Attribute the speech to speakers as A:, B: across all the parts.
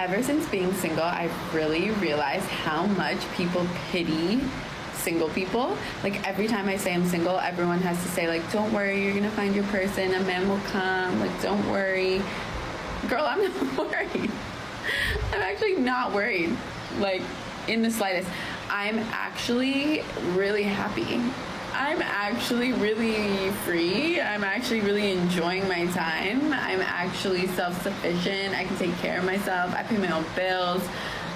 A: Ever since being single, I've really realized how much people pity single people. Like every time I say I'm single, everyone has to say like, don't worry, you're gonna find your person, a man will come, like don't worry. Girl, I'm not worried. I'm actually not worried, like in the slightest. I'm actually really happy. I'm actually really free. I'm actually really enjoying my time. I'm actually self-sufficient. I can take care of myself. I pay my own bills.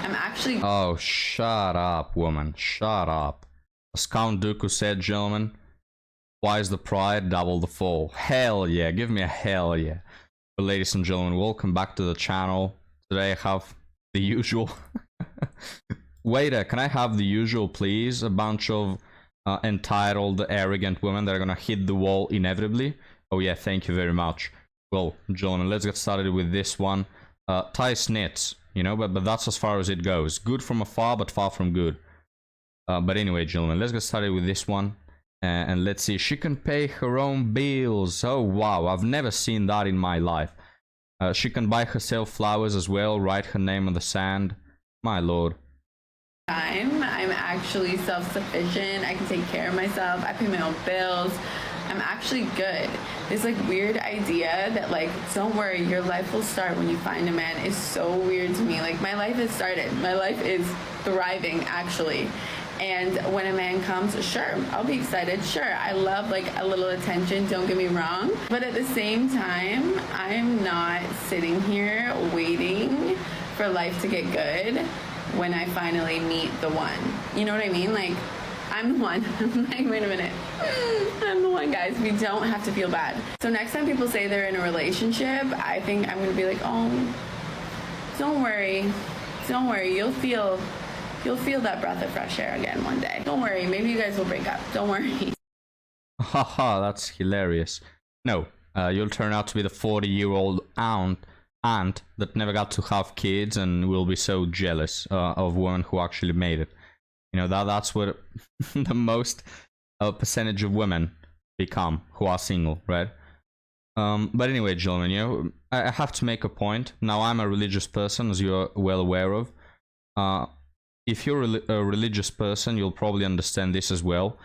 A: I'm actually...
B: Oh, shut up, woman. Shut up. As Count Dooku said, gentlemen, twice the pride, double the fall. Hell yeah. Give me a hell yeah. But ladies and gentlemen, welcome back to the channel. Today I have the usual... Waiter, can I have the usual, please? A bunch of... entitled arrogant women that are gonna hit the wall inevitably. Oh yeah, thank you very much. Well, gentlemen, let's get started with this one. Tice knits, you know, but that's as far as it goes. Good from afar, but far from good. But anyway, gentlemen, let's get started with this one. And let's see, she can pay her own bills. Oh wow, I've never seen that in my life. She can buy herself flowers as well, write her name on the sand. My lord.
A: I'm actually self-sufficient. I can take care of myself. I pay my own bills. I'm actually good. This like weird idea that like, don't worry, your life will start when you find a man is so weird to me. Like my life has started. My life is thriving actually. And when a man comes, sure, I'll be excited. Sure, I love like a little attention, don't get me wrong. But at the same time, I'm not sitting here waiting for life to get good when I finally meet the one. You know what I mean? Like, I'm the one. I'm like, wait a minute. I'm the one, guys. We don't have to feel bad. So next time people say they're in a relationship, I think I'm gonna be like, oh, don't worry. Don't worry. You'll feel that breath of fresh air again one day. Don't worry. Maybe you guys will break up. Don't worry.
B: Haha, that's hilarious. No, you'll turn out to be the 40-year-old aunt that never got to have kids and will be so jealous of women who actually made it. You know, that's what the most percentage of women become who are single, right? But anyway, gentlemen, you know, I have to make a point. Now, I'm a religious person, as you're well aware of. If you're a religious person, you'll probably understand this as well.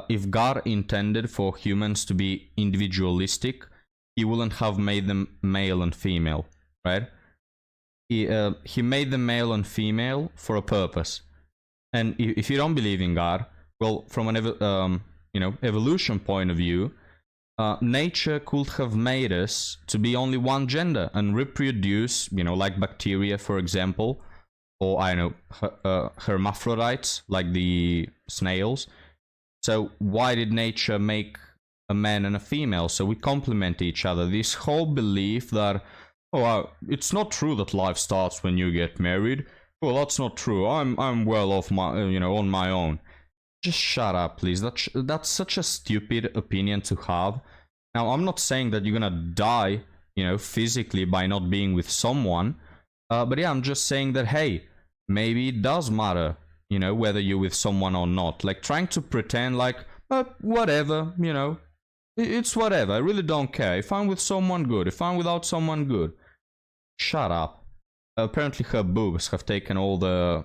B: If God intended for humans to be individualistic, he wouldn't have made them male and female. Right? He made them male and female for a purpose. And if you don't believe in God, well, from an evolution point of view, nature could have made us to be only one gender and reproduce, you know, like bacteria, for example, or I don't know, hermaphrodites, like the snails. So why did nature make a man and a female? So we complement each other. This whole belief that, oh, it's not true that life starts when you get married. Well, that's not true. I'm well off my, on my own. Just shut up, please. That's such a stupid opinion to have. Now, I'm not saying that you're gonna die, physically by not being with someone. But yeah, I'm just saying that, hey, maybe it does matter, whether you're with someone or not. Like trying to pretend like, whatever, it's whatever. I really don't care. If I'm with someone, good. If I'm without someone, good. Shut up. Apparently her boobs have taken all the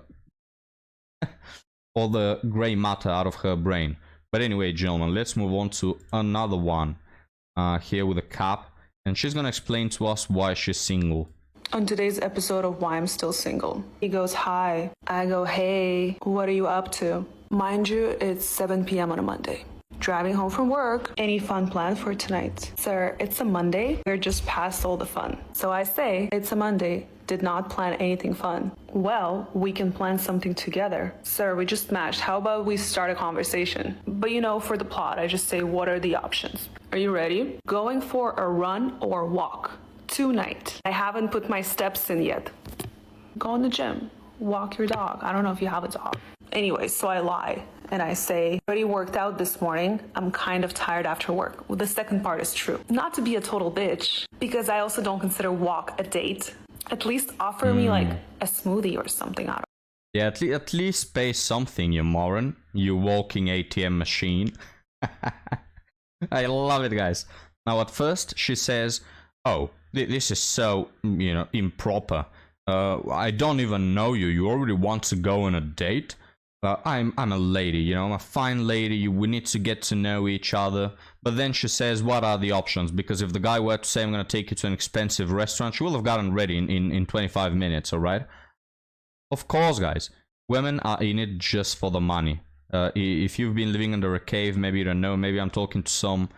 B: all the gray matter out of her brain. But anyway, gentlemen, let's move on to another one. Here with a cap. And she's gonna explain to us why she's single.
C: On today's episode of Why I'm Still Single. He goes, hi. I go, hey, what are you up to? Mind you, it's 7 p.m. on a Monday. Driving home from work. Any fun plans for tonight? Sir, it's a Monday. We're just past all the fun. So I say, it's a Monday. Did not plan anything fun. Well, we can plan something together. Sir, we just matched. How about we start a conversation? But for the plot, I just say, what are the options? Are you ready? Going for a run or walk? Tonight. I haven't put my steps in yet. Go in the gym. Walk your dog. I don't know if you have a dog. Anyway, so I lie and I say, already worked out this morning. I'm kind of tired after work. Well, the second part is true. Not to be a total bitch, because I also don't consider walk a date. At least offer me like a smoothie or something out of it.
B: Yeah, at least pay something, you moron. You walking ATM machine. I love it, guys. Now, at first, she says, oh, this is so, improper. I don't even know you. You already want to go on a date? I'm a lady, you know, I'm a fine lady. We need to get to know each other. But then she says, what are the options? Because if the guy were to say, I'm going to take you to an expensive restaurant, she will have gotten ready in 25 minutes, alright? Of course, guys. Women are in it just for the money. If you've been living under a cave, maybe you don't know. Maybe I'm talking to some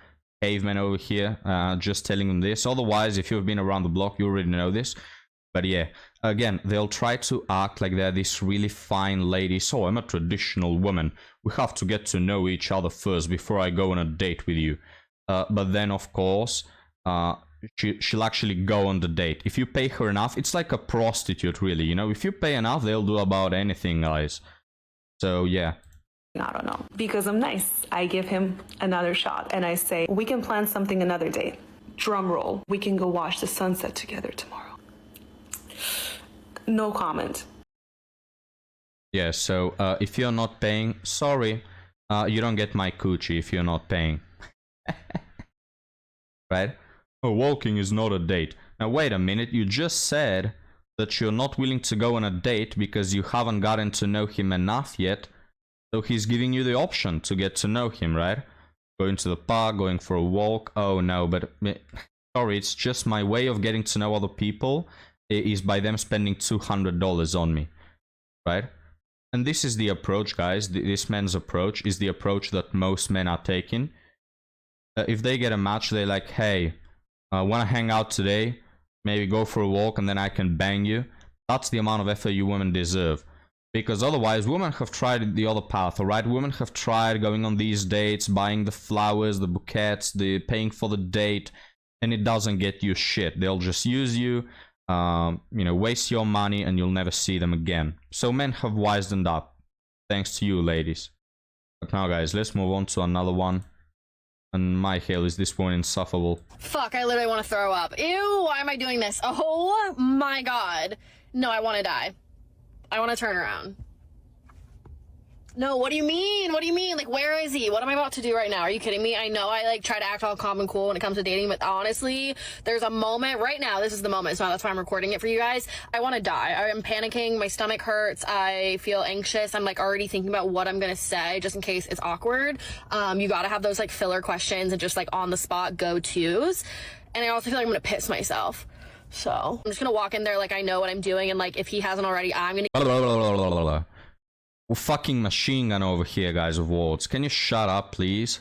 B: cavemen over here, just telling them this. Otherwise, if you've been around the block, you already know this. But yeah, again, they'll try to act like they're this really fine lady. So I'm a traditional woman. We have to get to know each other first before I go on a date with you. But then, of course, she'll actually go on the date. If you pay her enough, it's like a prostitute, really. You know, if you pay enough, they'll do about anything, guys. So yeah.
C: I don't know. Because I'm nice. I give him another shot and I say, we can plan something another day. Drum roll. We can go watch the sunset together tomorrow. No comment.
B: Yeah, so if you're not paying, sorry, you don't get my coochie if you're not paying. Right? Oh, walking is not a date. Now wait a minute, you just said that you're not willing to go on a date because you haven't gotten to know him enough yet. So he's giving you the option to get to know him, right? Going to the park, going for a walk. Oh no, but sorry, it's just my way of getting to know other people is by them spending $200 on me, right? And this is the approach, guys. This man's approach is the approach that most men are taking. If they get a match, they're like, hey, I want to hang out today, maybe go for a walk and then I can bang you. That's the amount of effort you women deserve. Because otherwise, women have tried the other path, alright? Women have tried going on these dates, buying the flowers, the bouquets, the paying for the date, and it doesn't get you shit. They'll just use you, waste your money, and you'll never see them again. So men have wisened up, thanks to you, ladies. But now, guys, let's move on to another one. And my hell, is this one insufferable?
D: Fuck, I literally want to throw up. Ew, why am I doing this? Oh my god. No, I want to die. I want to turn around. No, what do you mean? What do you mean? Like, where is he? What am I about to do right now? Are you kidding me? I know I, like, try to act all calm and cool when it comes to dating, but honestly, there's a moment right now. This is the moment, so that's why I'm recording it for you guys. I want to die. I am panicking. My stomach hurts. I feel anxious. I'm, like, already thinking about what I'm going to say just in case it's awkward. You got to have those, like, filler questions and just, like, on-the-spot go-tos. And I also feel like I'm going to piss myself. So I'm just going to walk in there like I know what I'm doing, and, like, if he hasn't already, I'm going to...
B: Fucking machine gun over here, guys, of words. Can you shut up, please?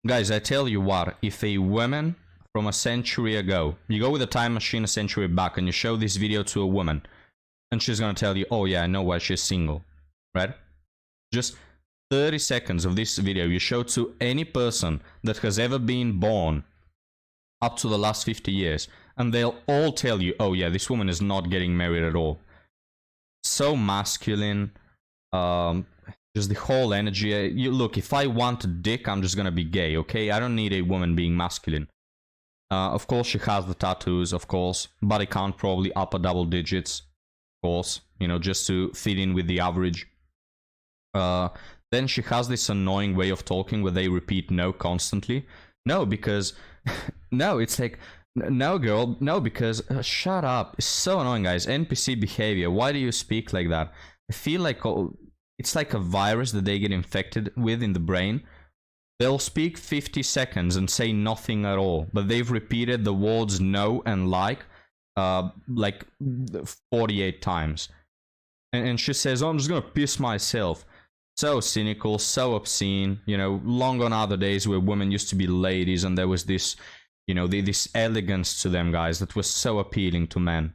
B: Guys, I tell you what, if a woman from a century ago, you go with a time machine a century back and you show this video to a woman, and she's gonna tell you, oh yeah, I know why she's single, right? Just 30 seconds of this video you show to any person that has ever been born up to the last 50 years, and they'll all tell you, oh yeah, this woman is not getting married at all. So masculine. Just the whole energy. You look, if I want a dick, I'm just gonna be gay, okay? I don't need a woman being masculine. Of course, she has the tattoos, of course. Body count probably upper double digits, of course. You know, just to fit in with the average. Then she has this annoying way of talking where they repeat no constantly. No, because... no, it's like... No, girl, no, because... shut up. It's so annoying, guys. NPC behavior. Why do you speak like that? I feel like it's like a virus that they get infected with in the brain. They'll speak 50 seconds and say nothing at all, but they've repeated the words no and like 48 times. And she says, oh, I'm just gonna piss myself. So cynical, so obscene. You know, long gone are the days where women used to be ladies and there was this, you know, this elegance to them, guys, that was so appealing to men.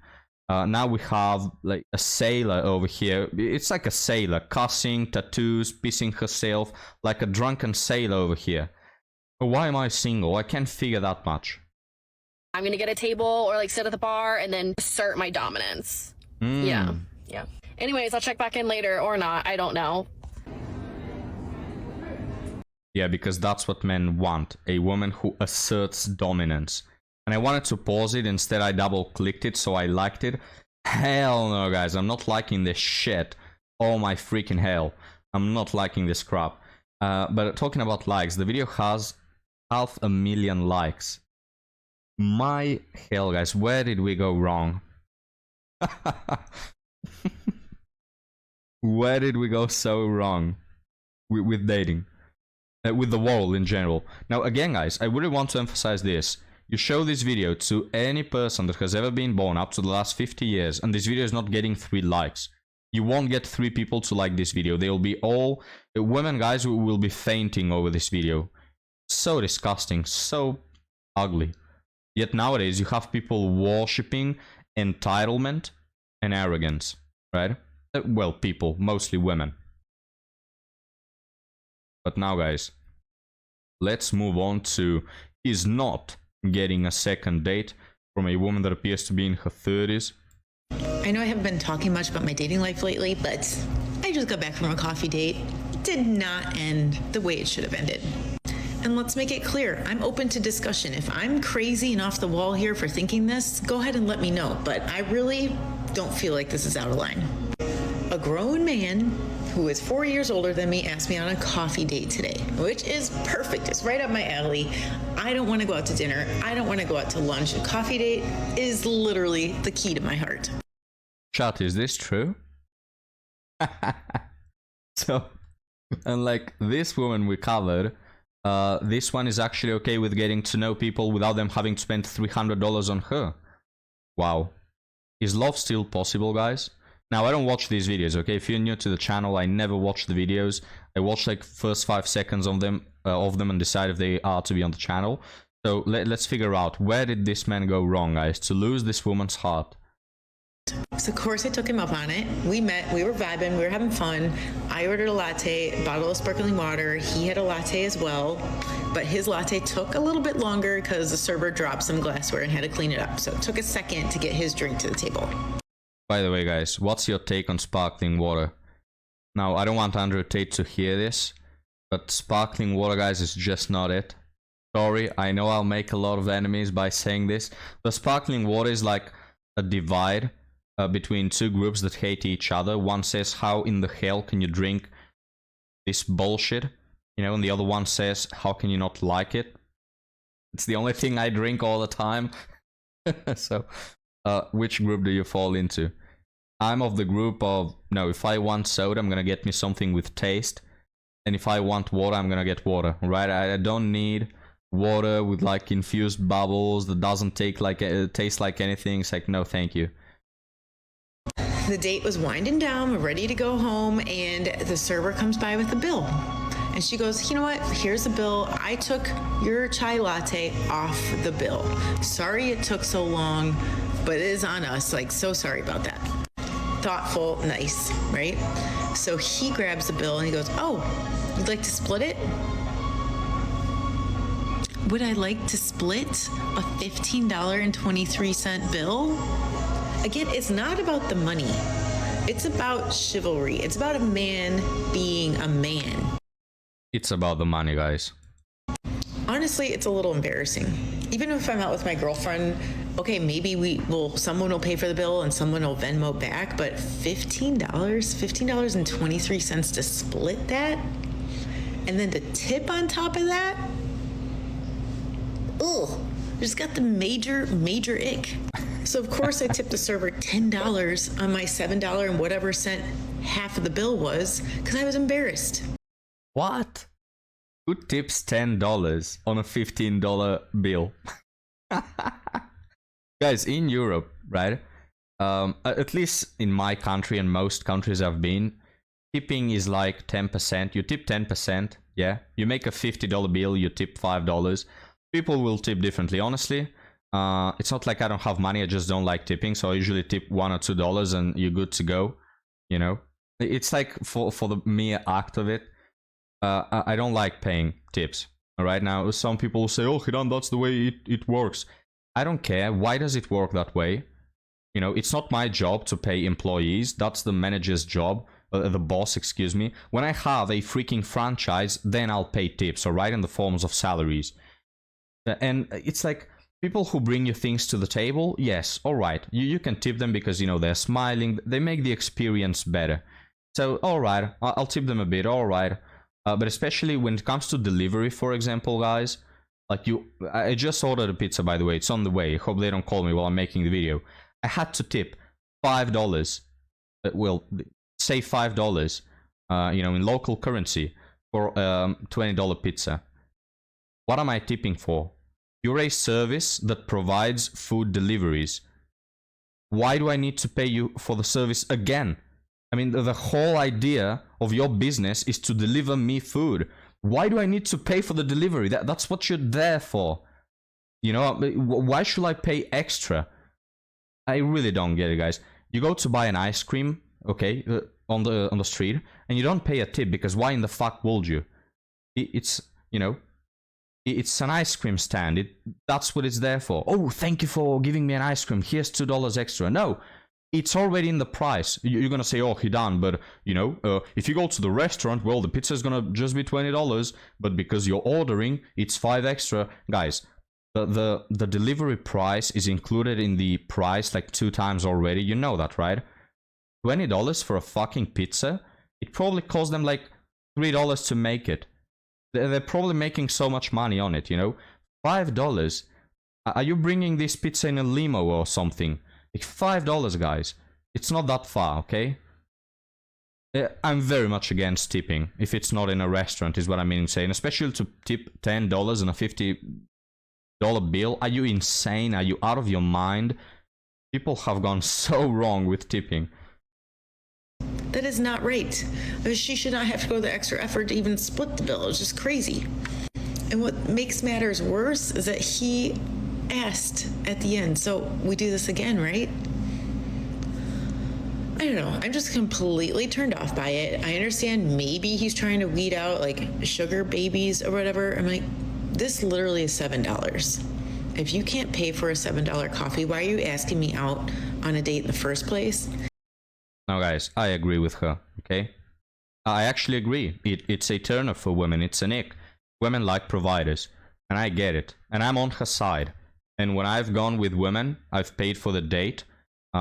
B: Now we have like a sailor over here. It's like a sailor, cussing, tattoos, pissing herself, like a drunken sailor over here. Why am I single? I can't figure that much.
D: I'm gonna get a table or like sit at the bar and then assert my dominance. Yeah. Anyways, I'll check back in later or not. I don't know.
B: Yeah, because that's what men want. A woman who asserts dominance. And I wanted to pause it, instead I double clicked it, so I liked it. Hell no, guys, I'm not liking this shit. Oh my freaking hell. I'm not liking this crap. But talking about likes, the video has 500,000 likes. My hell, guys, where did we go wrong? Where did we go so wrong with dating? With the world in general. Now, again, guys, I really want to emphasize this. You show this video to any person that has ever been born up to the last 50 years, and this video is not getting 3 likes. You won't get 3 people to like this video. They will be all women, guys, who will be fainting over this video. So disgusting, so ugly. Yet nowadays, you have people worshipping entitlement and arrogance, right? Well, people, mostly women. But now, guys, let's move on to is not getting a second date from a woman that appears to be in her 30s.
E: I know I haven't been talking much about my dating life lately, but I just got back from a coffee date. It did not end the way it should have ended. And let's make it clear, I'm open to discussion. If I'm crazy and off the wall here for thinking this, go ahead and let me know. But I really don't feel like this is out of line. A grown man who is 4 years older than me asked me on a coffee date today, which is perfect. It's right up my alley. I don't want to go out to dinner. I don't want to go out to lunch. A coffee date is literally the key to my heart.
B: Chat, is this true? So, unlike this woman we covered, this one is actually okay with getting to know people without them having to spend $300 on her. Wow. Is love still possible, guys? Now, I don't watch these videos, okay? If you're new to the channel, I never watch the videos. I watch like first 5 seconds of them and decide if they are to be on the channel. So let's figure out, where did this man go wrong, guys, to lose this woman's heart?
E: So of course I took him up on it. We met, we were vibing, we were having fun. I ordered a latte, a bottle of sparkling water. He had a latte as well, but his latte took a little bit longer because the server dropped some glassware and had to clean it up. So it took a second to get his drink to the table.
B: By the way, guys, what's your take on sparkling water? Now, I don't want Andrew Tate to hear this, but sparkling water, guys, is just not it. Sorry, I know I'll make a lot of enemies by saying this, but sparkling water is like a divide between 2 groups that hate each other. One says, how in the hell can you drink this bullshit? You know, and the other one says, how can you not like it? It's the only thing I drink all the time. So, which group do you fall into? I'm of the group of, no, if I want soda, I'm gonna get me something with taste. And if I want water, I'm gonna get water, right? I don't need water with like infused bubbles that doesn't taste like anything. It's like, no, thank you.
E: The date was winding down, we're ready to go home, and the server comes by with the bill. And she goes, you know what, here's the bill. I took your chai latte off the bill. Sorry it took so long, but it is on us. Like, so sorry about that. Thoughtful, nice, right? So he grabs the bill and he goes, oh, you'd like to split it? Would I like to split a $15.23 bill? Again, it's not about the money. It's about chivalry. It's about a man being a man.
B: It's about the money, guys.
E: Honestly, it's a little embarrassing. Even if I'm out with my girlfriend, okay, maybe someone will pay for the bill and someone will Venmo back, but $15.23 to split that? And then to tip on top of that? Ugh, just got the major ick. So of course I tipped the server $10 on my $7 and whatever cent half of the bill was, because I was embarrassed.
B: What? Who tips $10 on a $15 bill? Guys, in Europe, right? At least in my country and most countries I've been, tipping is like 10%. You tip 10%, yeah. You make a $50 bill, you tip $5. People will tip differently, honestly. It's not like I don't have money, I just don't like tipping, so I usually tip $1 or $2 and you're good to go, you know? It's like for the mere act of it. I don't like paying tips. Right now, some people will say, oh, Hidan, that's the way it works. I don't care. Why does it work that way? You know, it's not my job to pay employees. That's the manager's job, the boss, excuse me. When I have a freaking franchise, then I'll pay tips, alright, in the forms of salaries. And it's like, people who bring you things to the table, yes, alright, you can tip them because, you know, they're smiling, they make the experience better. So, alright, I'll tip them a bit, alright. But especially when it comes to delivery, for example, guys, like I just ordered a pizza, by the way, it's on the way. Hope they don't call me while I'm making the video. I had to tip $5, well, say $5, you know, in local currency for $20 pizza. What am I tipping for? You're a service that provides food deliveries. Why do I need to pay you for the service again? I mean, the whole idea of your business is to deliver me food. Why do I need to pay for the delivery? That's what you're there for. You know, why should I pay extra? I really don't get it, guys. You go to buy an ice cream, okay, on the street, and you don't pay a tip because why in the fuck would you? It's, you know, it's an ice cream stand. That's what it's there for. Oh, thank you for giving me an ice cream. Here's $2 extra. No, it's already in the price. You're gonna say, oh, he done, but you know, if you go to the restaurant, well, the pizza is gonna just be $20, but because you're ordering, it's $5 extra, guys. The delivery price is included in the price like 2 times already. You know that, right? $20 for a fucking pizza. It probably cost them like $3 to make it. They're probably making so much money on it, you know? $5. Are you bringing this pizza in a limo or something? Like $5, guys. It's not that far, okay? I'm very much against tipping if it's not in a restaurant, is what I mean saying. Especially to tip $10 on a $50 bill. Are you insane? Are you out of your mind? People have gone so wrong with tipping.
E: That is not right. She should not have to go the extra effort to even split the bill. It was just crazy. And what makes matters worse is that he asked at the end, so we do this again, right? I don't know. I'm just completely turned off by it. I understand maybe he's trying to weed out like sugar babies or whatever. I'm like, this literally is $7. If you can't pay for a $7 coffee, why are you asking me out on a date in the first place?
B: Now, guys, I agree with her, okay? I actually agree. It's a turn-off for women. It's an ick. Women like providers, and I get it. And I'm on her side. And when I've gone with women, I've paid for the date.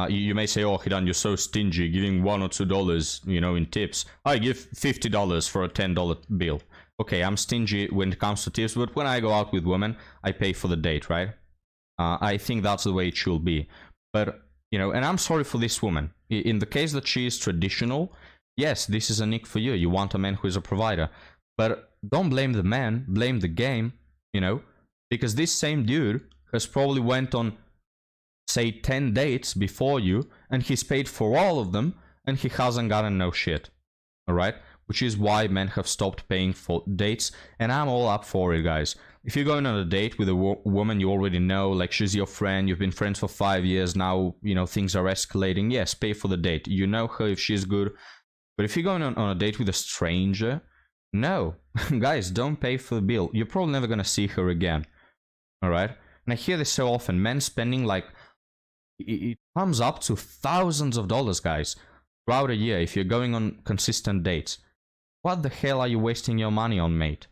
B: You may say, oh, Hidan, you're so stingy, giving $1 or $2, you know, in tips. I give $50 for a $10 bill. Okay, I'm stingy when it comes to tips, but when I go out with women, I pay for the date, right? I think that's the way it should be. But, you know, and I'm sorry for this woman. In the case that she is traditional, yes, this is a nick for you. You want a man who is a provider. But don't blame the man, blame the game, you know? Because this same dude has probably went on, say, 10 dates before you, and he's paid for all of them, and he hasn't gotten no shit. Alright? Which is why men have stopped paying for dates, and I'm all up for it, guys. If you're going on a date with a woman you already know, like she's your friend, you've been friends for 5 years, now, you know, things are escalating, yes, pay for the date. You know her if she's good. But if you're going on a date with a stranger, no. Guys, don't pay for the bill. You're probably never going to see her again. Alright? And I hear this so often, men spending like, it comes up to thousands of dollars, guys, throughout a year if you're going on consistent dates. What the hell are you wasting your money on, mate?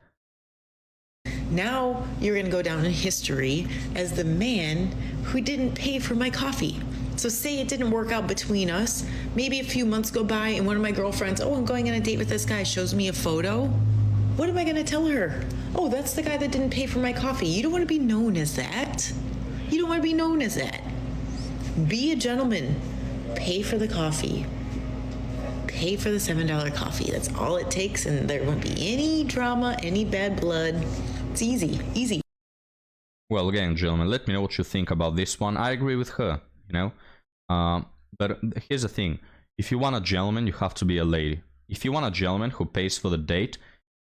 E: Now you're going to go down in history as the man who didn't pay for my coffee. So say it didn't work out between us. Maybe a few months go by and one of my girlfriends, oh, I'm going on a date with this guy, shows me a photo. What am I going to tell her? Oh, that's the guy that didn't pay for my coffee. You don't want to be known as that. You don't want to be known as that. Be a gentleman. Pay for the coffee. Pay for the $7 coffee. That's all it takes, and there won't be any drama, any bad blood. It's easy, easy.
B: Well, again, gentlemen, let me know what you think about this one. I agree with her, you know. But here's the thing. If you want a gentleman, you have to be a lady. If you want a gentleman who pays for the date,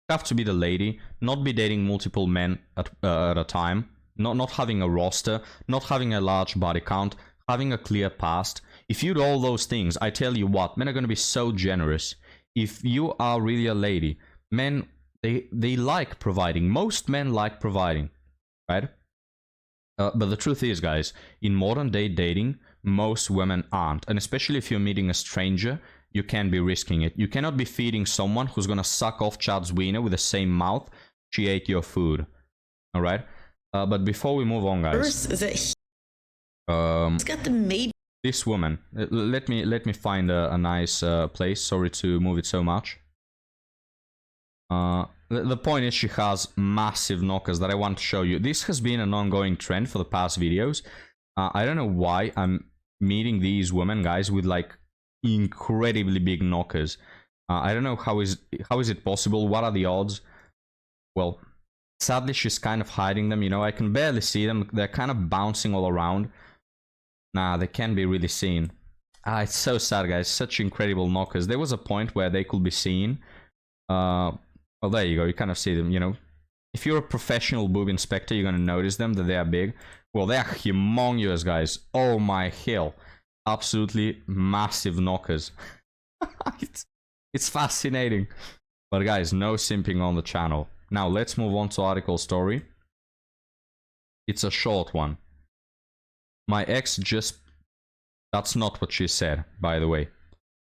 B: you have to be the lady, not be dating multiple men at a time, not having a roster, not having a large body count, having a clear past. If you do all those things, I tell you what, men are going to be so generous. If you are really a lady, men, they like providing. Most men like providing, right? But the truth is, guys, in modern day dating, most women aren't. And especially if you're meeting a stranger, you can be risking it. You cannot be feeding someone who's going to suck off Chad's wiener with the same mouth she ate your food. All right? But before we move on, guys.
E: First is that he's got the maid.
B: This woman, let me find a nice place. Sorry to move it so much. The point is she has massive knockers that I want to show you. This has been an ongoing trend for the past videos. I don't know why I'm meeting these women, guys, with like incredibly big knockers. I don't know how is it possible. What are the odds? Well, sadly, she's kind of hiding them. You know, I can barely see them. They're kind of bouncing all around. Nah, they can't be really seen. It's so sad, guys. Such incredible knockers. There was a point where they could be seen. Well, there you go. You kind of see them, you know. If you're a professional boob inspector, you're going to notice them, that they are big. Well, they are humongous, guys. Oh my hell. Absolutely massive knockers. It's fascinating. But guys, no simping on the channel. Now, let's move on to article story. It's a short one. My ex just... That's not what she said, by the way.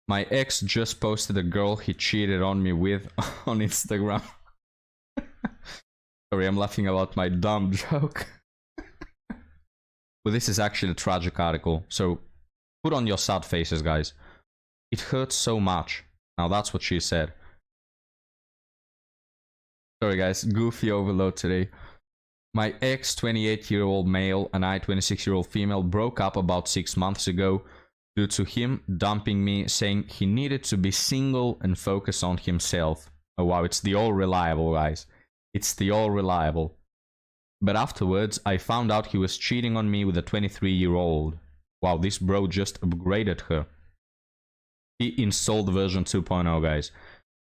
B: My ex just posted a girl he cheated on me with on Instagram. Sorry, I'm laughing about my dumb joke. But this is actually a tragic article, so put on your sad faces, guys. It hurts so much. Now that's what she said. Sorry guys, goofy overload today. My ex, 28-year-old male, and I, 26-year-old female, broke up about 6 months ago due to him dumping me, saying he needed to be single and focus on himself. Oh wow, it's the all reliable, guys. It's the all reliable. But afterwards, I found out he was cheating on me with a 23-year-old. Wow, this bro just upgraded her. He installed version 2.0, guys.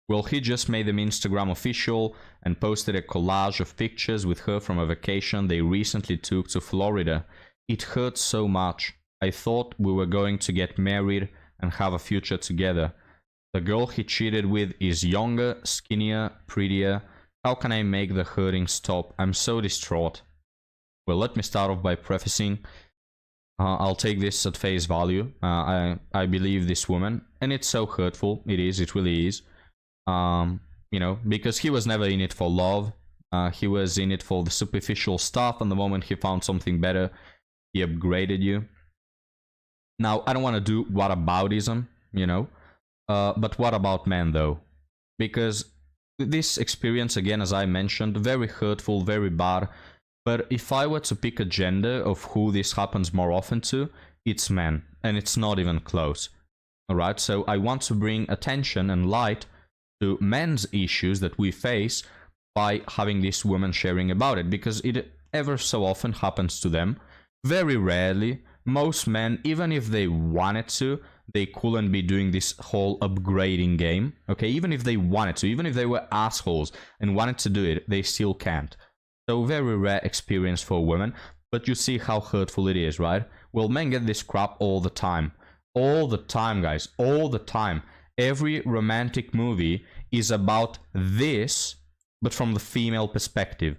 B: Well, he just made them Instagram official and posted a collage of pictures with her from a vacation they recently took to Florida. It hurt so much. I thought we were going to get married and have a future together. The girl he cheated with is younger, skinnier, prettier. How can I make the hurting stop? I'm so distraught. Well, let me start off by prefacing. I'll take this at face value. I believe this woman, and it's so hurtful. It really is. You know, because he was never in it for love. He was in it for the superficial stuff, and the moment he found something better, he upgraded you. Now, I don't want to do whataboutism, you know, but what about men, though? Because this experience, again, as I mentioned, very hurtful, very bad. But if I were to pick a gender of who this happens more often to, it's men, and it's not even close. Alright, so I want to bring attention and light to men's issues that we face by having this woman sharing about it, because it ever so often happens to them. Very rarely, most men, even if they wanted to, they couldn't be doing this whole upgrading game. Okay, even if they wanted to, even if they were assholes and wanted to do it, they still can't. So very rare experience for women, but you see how hurtful it is, right? Well, men get this crap all the time. All the time, guys, all the time. Every romantic movie is about this, but from the female perspective.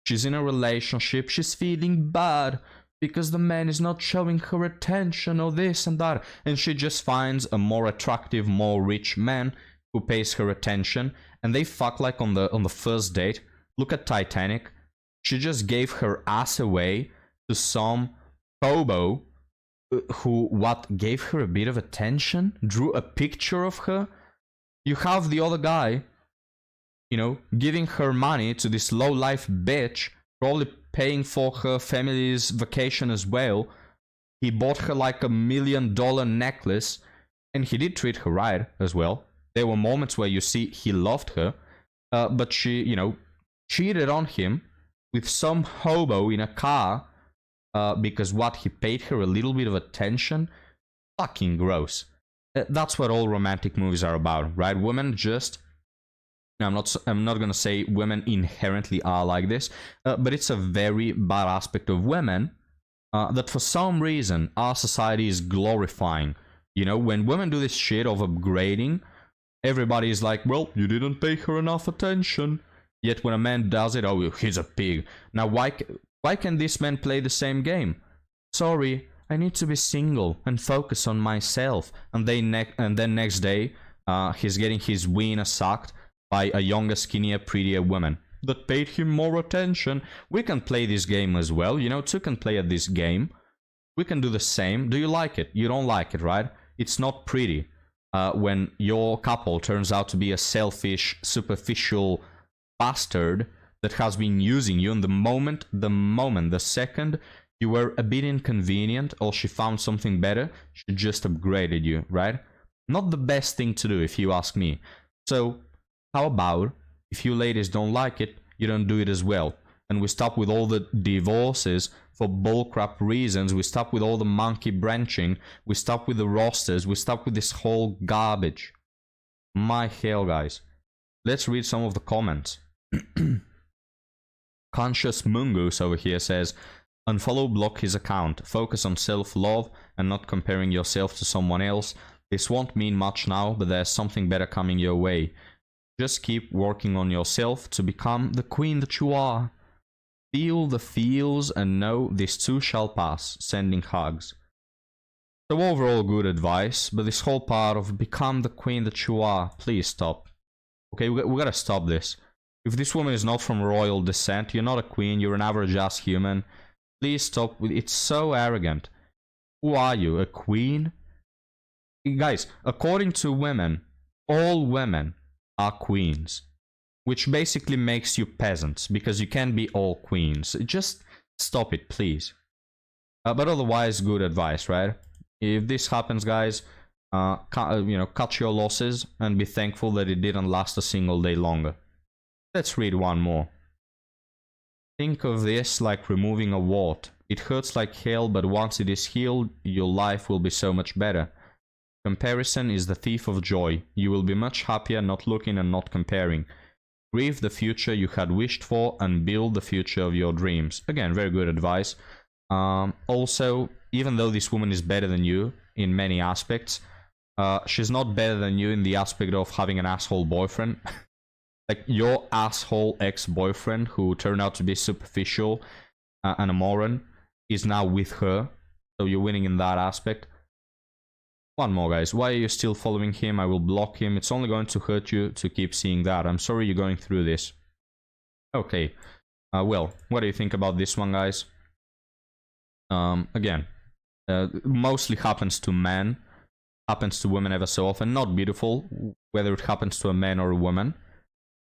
B: She's in a relationship, she's feeling bad because the man is not showing her attention or this and that, and she just finds a more attractive, more rich man who pays her attention, and they fuck like on the first date. Look at Titanic. She just gave her ass away to some hobo who gave her a bit of attention, drew a picture of her. You have the other guy, you know, giving her money to this low-life bitch, probably paying for her family's vacation as well. He bought her like $1 million necklace, and he did treat her right as well. There were moments where you see he loved her, but she, you know, cheated on him with some hobo in a car because what, he paid her a little bit of attention? Fucking gross. That's what all romantic movies are about, right? Women just... I'm not gonna say women inherently are like this, but it's a very bad aspect of women that for some reason our society is glorifying. You know, when women do this shit of upgrading, everybody is like, well, you didn't pay her enough attention. Yet when a man does it, oh, he's a pig. Now, why can this man play the same game? Sorry, I need to be single and focus on myself. And then next day, he's getting his wiener sucked by a younger, skinnier, prettier woman that paid him more attention. We can play this game as well. You know, two can play at this game. We can do the same. Do you like it? You don't like it, right? It's not pretty when your couple turns out to be a selfish, superficial bastard that has been using you, and the second You were a bit inconvenient, or she found something better, she just upgraded you, right? Not the best thing to do, if you ask me. So, how about, if you ladies don't like it, you don't do it as well. And we stop with all the divorces for bullcrap reasons. We stop with all the monkey branching. We stop with the rosters. We stop with this whole garbage. My hell, guys. Let's read some of the comments. Conscious Mungus over here says, unfollow, block his account. Focus on self-love and not comparing yourself to someone else. This won't mean much now, but there's something better coming your way. Just keep working on yourself to become the queen that you are. Feel the feels and know this too shall pass. Sending hugs. So overall good advice, but this whole part of become the queen that you are, please stop. Okay, we gotta stop this. If this woman is not from royal descent, you're not a queen, you're an average ass human. Please stop with it's so arrogant. Who are you, a queen? Guys, according to women, all women are queens. Which basically makes you peasants, because you can't be all queens. Just stop it, please. But otherwise, good advice, right? If this happens, guys, cut your losses and be thankful that it didn't last a single day longer. Let's read one more. Think of this like removing a wart. It hurts like hell, but once it is healed, your life will be so much better. Comparison is the thief of joy. You will be much happier not looking and not comparing. Grieve the future you had wished for and build the future of your dreams. Again, very good advice. Also, even though this woman is better than you in many aspects, she's not better than you in the aspect of having an asshole boyfriend. Like, your asshole ex-boyfriend, who turned out to be superficial and a moron, is now with her. So you're winning in that aspect. One more, guys. Why are you still following him? I will block him. It's only going to hurt you to keep seeing that. I'm sorry you're going through this. Okay. Well, what do you think about this one, guys? Again, mostly happens to men. Happens to women ever so often. Not beautiful, whether it happens to a man or a woman.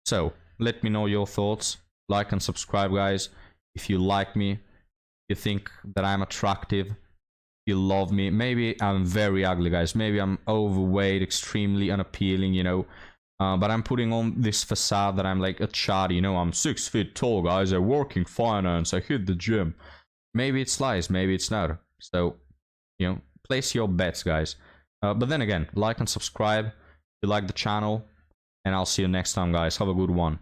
B: So, let me know your thoughts. Like and subscribe, guys. If you like me, if you think that I'm attractive, you love me. Maybe I'm very ugly, guys. Maybe I'm overweight, extremely unappealing, you know. But I'm putting on this facade that I'm like a chad, you know. I'm 6 feet tall, guys. I work in finance. I hit the gym. Maybe it's lies. Maybe it's not. So, you know, place your bets, guys. But then again, like and subscribe if you like the channel. And I'll see you next time, guys. Have a good one.